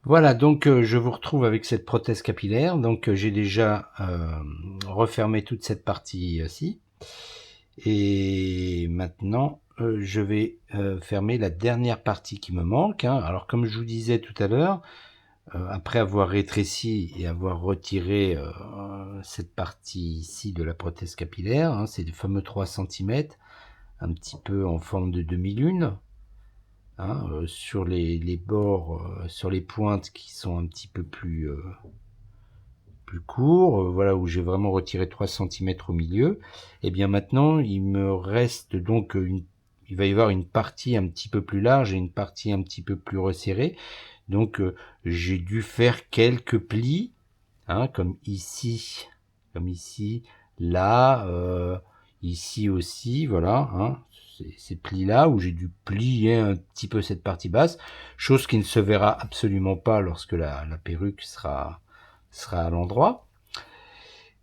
Voilà, donc je vous retrouve avec cette prothèse capillaire. Donc j'ai déjà refermé toute cette partie-ci. Et maintenant, je vais fermer la dernière partie qui me manque, hein. Alors comme je vous disais tout à l'heure, après avoir rétréci et avoir retiré cette partie-ci de la prothèse capillaire, hein, c'est les fameux 3 centimètres, un petit peu en forme de demi-lune, hein, sur les bords, sur les pointes qui sont un petit peu plus courts, voilà, où j'ai vraiment retiré 3 centimètres au milieu. Et bien maintenant, il me reste donc il va y avoir une partie un petit peu plus large et une partie un petit peu plus resserrée. Donc j'ai dû faire quelques plis, hein, comme ici, là, ici aussi, voilà, hein, ces plis-là où j'ai dû plier un petit peu cette partie basse, chose qui ne se verra absolument pas lorsque la perruque sera à l'endroit.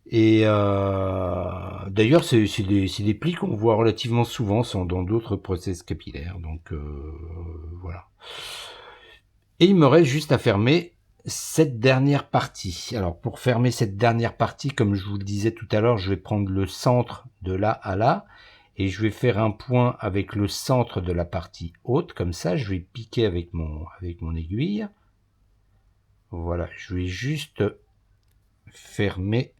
Et d'ailleurs, c'est des plis qu'on voit relativement souvent dans d'autres prothèses capillaires, donc voilà. Et il me reste juste à fermer cette dernière partie. Alors pour fermer cette dernière partie, comme je vous le disais tout à l'heure, je vais prendre le centre de là à là et je vais faire un point avec le centre de la partie haute. Comme ça, je vais piquer avec mon aiguille. Voilà, je vais juste fermer.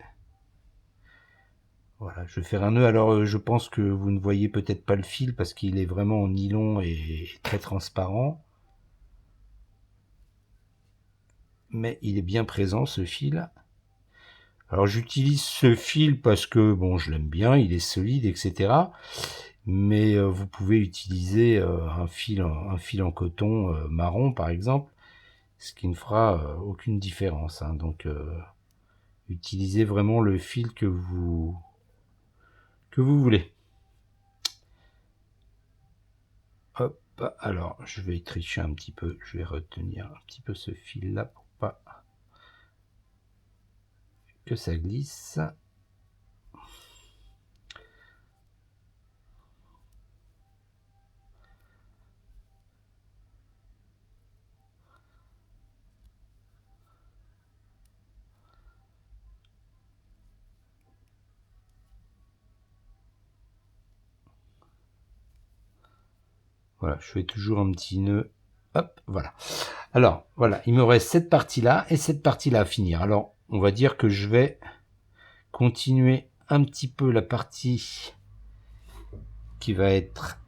Voilà, je vais faire un nœud. Alors je pense que vous ne voyez peut-être pas le fil parce qu'il est vraiment en nylon et très transparent. Mais il est bien présent ce fil. Alors j'utilise ce fil parce que bon, je l'aime bien, il est solide, etc. Mais vous pouvez utiliser un fil en coton marron par exemple, ce qui ne fera aucune différence, hein. Donc utilisez vraiment le fil que vous voulez. Hop, alors je vais tricher un petit peu, je vais retenir un petit peu ce fil là pour pas que ça glisse. Voilà, je fais toujours un petit nœud. Hop, voilà. Alors, voilà, il me reste cette partie-là et cette partie-là à finir. Alors, on va dire que je vais continuer un petit peu la partie qui va être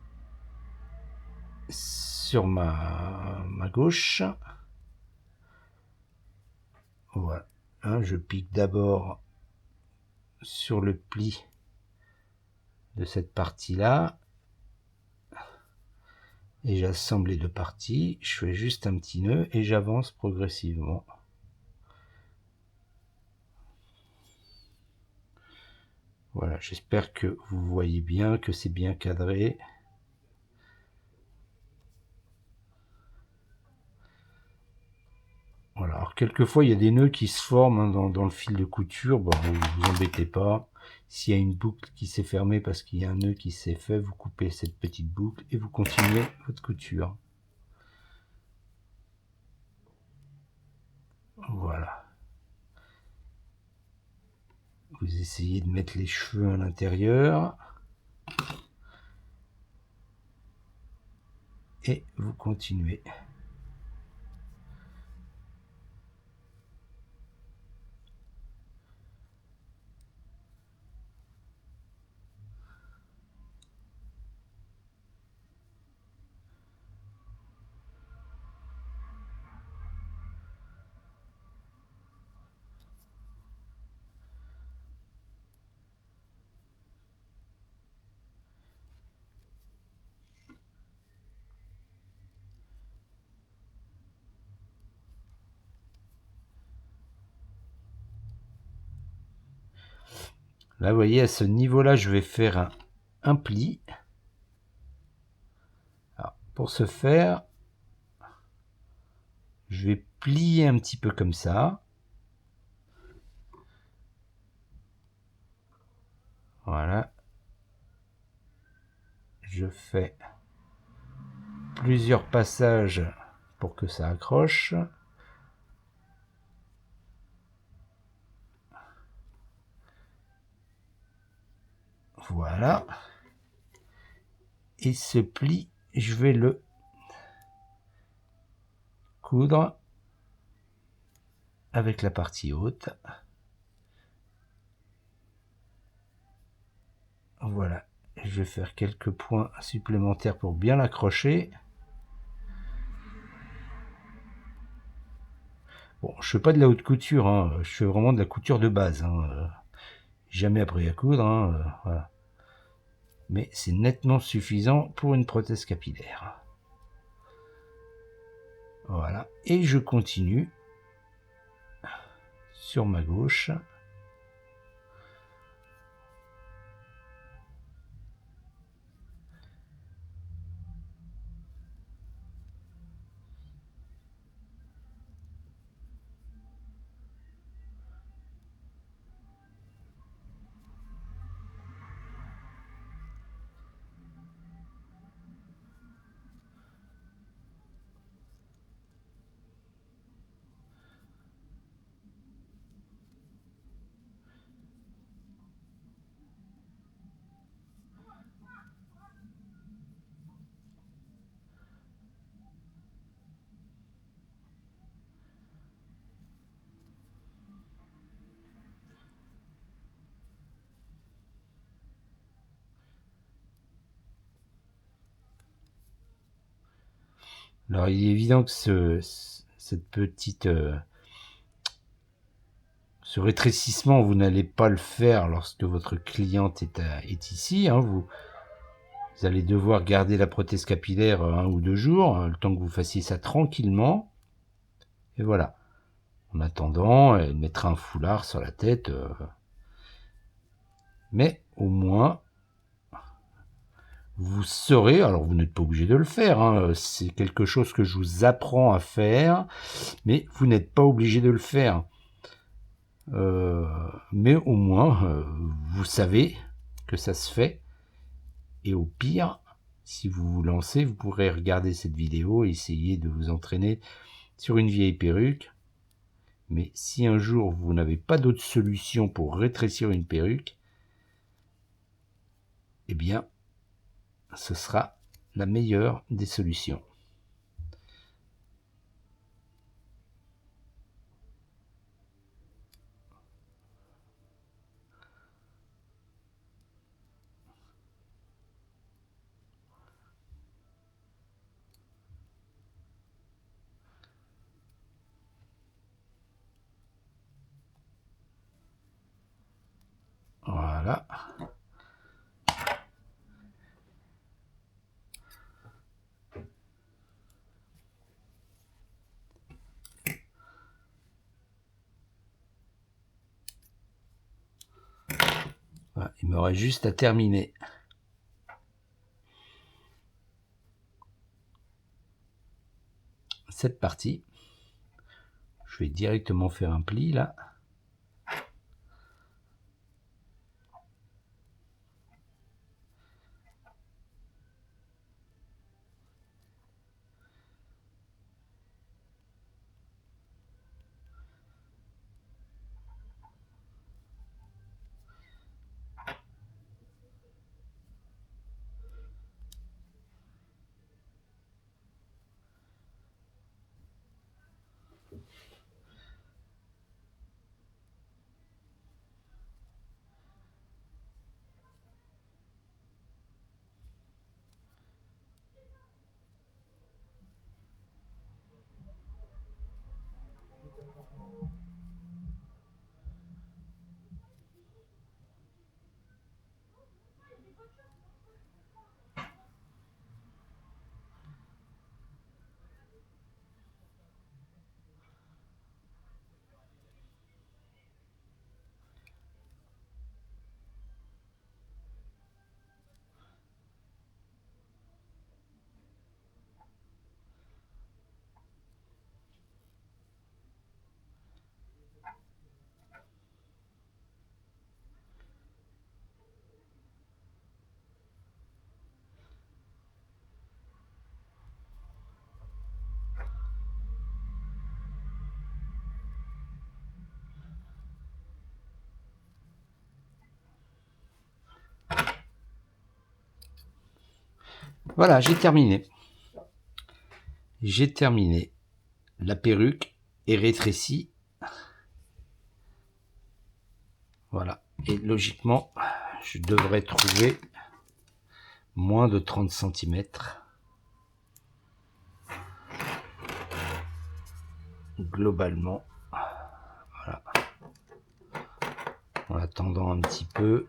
sur ma gauche. Voilà. Hein, je pique d'abord sur le pli de cette partie-là. Et j'assemble les deux parties. Je fais juste un petit nœud et j'avance progressivement. Voilà, j'espère que vous voyez bien, que c'est bien cadré. Voilà, alors quelquefois il y a des nœuds qui se forment, hein, dans le fil de couture. Bon, vous embêtez pas. S'il y a une boucle qui s'est fermée parce qu'il y a un nœud qui s'est fait, vous coupez cette petite boucle et vous continuez votre couture. Voilà. Vous essayez de mettre les cheveux à l'intérieur. Et vous continuez. Là, vous voyez, à ce niveau-là, je vais faire un pli. Alors, pour ce faire, je vais plier un petit peu comme ça. Voilà. Je fais plusieurs passages pour que ça accroche. Voilà. Et ce pli, je vais le coudre avec la partie haute. Voilà. Je vais faire quelques points supplémentaires pour bien l'accrocher. Bon, je fais pas de la haute couture, hein. Je fais vraiment de la couture de base. Hein. Jamais appris à coudre. Hein. Voilà. Mais c'est nettement suffisant pour une prothèse capillaire. Voilà. Et je continue sur ma gauche. Alors il est évident que cette petite ce rétrécissement, vous n'allez pas le faire lorsque votre cliente est ici. Hein. Vous allez devoir garder la prothèse capillaire 1 ou 2 jours, le temps que vous fassiez ça tranquillement. Et voilà. En attendant, elle mettra un foulard sur la tête. Mais au moins, vous saurez, alors vous n'êtes pas obligé de le faire, hein, c'est quelque chose que je vous apprends à faire, mais vous n'êtes pas obligé de le faire. Mais au moins, vous savez que ça se fait. Et au pire, si vous vous lancez, vous pourrez regarder cette vidéo et essayer de vous entraîner sur une vieille perruque. Mais si un jour vous n'avez pas d'autre solution pour rétrécir une perruque, eh bien, ce sera la meilleure des solutions. Voilà. Voilà, il me reste juste à terminer cette partie. Je vais directement faire un pli là. Voilà, j'ai terminé. J'ai terminé. La perruque est rétrécie. Voilà. Et logiquement, je devrais trouver moins de 30 cm. Globalement. Voilà. En attendant un petit peu,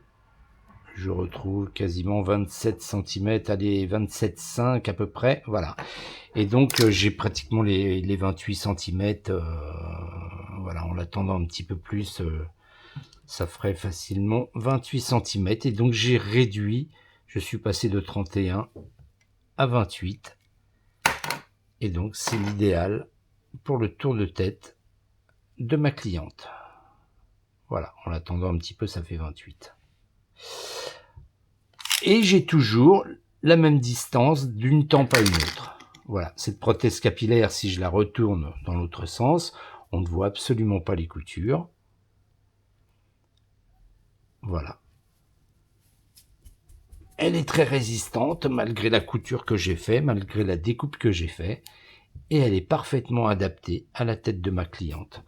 je retrouve quasiment 27 cm, allez, 27,5 à peu près, voilà. Et donc, j'ai pratiquement les 28 cm, voilà, en l'attendant un petit peu plus, ça ferait facilement 28 cm. Et donc, j'ai réduit, je suis passé de 31 à 28. Et donc, c'est l'idéal pour le tour de tête de ma cliente. Voilà, en l'attendant un petit peu, ça fait 28. Et j'ai toujours la même distance d'une tempe à une autre. Voilà, cette prothèse capillaire, si je la retourne dans l'autre sens, on ne voit absolument pas les coutures. Voilà. Elle est très résistante, malgré la couture que j'ai fait, malgré la découpe que j'ai fait. Et elle est parfaitement adaptée à la tête de ma cliente.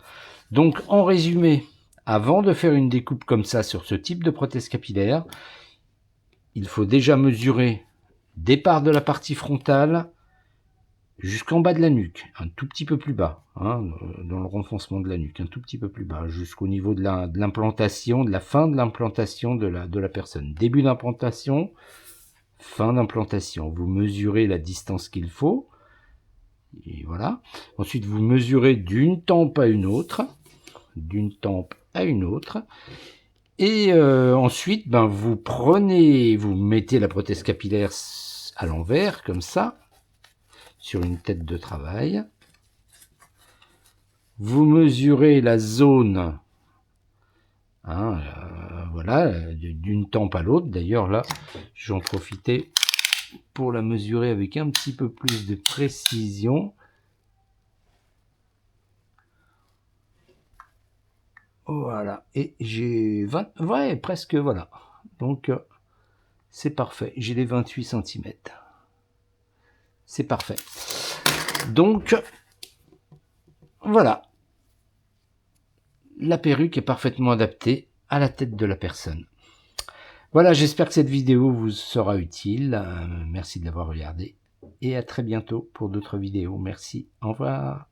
Donc, en résumé, avant de faire une découpe comme ça sur ce type de prothèse capillaire, il faut déjà mesurer départ de la partie frontale jusqu'en bas de la nuque, un tout petit peu plus bas, hein, dans le renfoncement de la nuque, un tout petit peu plus bas, jusqu'au niveau de l'implantation, de la fin de l'implantation de la personne. Début d'implantation, fin d'implantation. Vous mesurez la distance qu'il faut, et voilà. Ensuite, vous mesurez d'une tempe à une autre, d'une tempe à une autre. Et ensuite, ben, vous mettez la prothèse capillaire à l'envers, comme ça, sur une tête de travail. Vous mesurez la zone, hein, voilà, d'une tempe à l'autre. D'ailleurs, là, j'en profitais pour la mesurer avec un petit peu plus de précision. Voilà, et j'ai 20, ouais, presque, voilà. Donc, c'est parfait. J'ai les 28 cm. C'est parfait. Donc, voilà. La perruque est parfaitement adaptée à la tête de la personne. Voilà, j'espère que cette vidéo vous sera utile. Merci de l'avoir regardé. Et à très bientôt pour d'autres vidéos. Merci. Au revoir.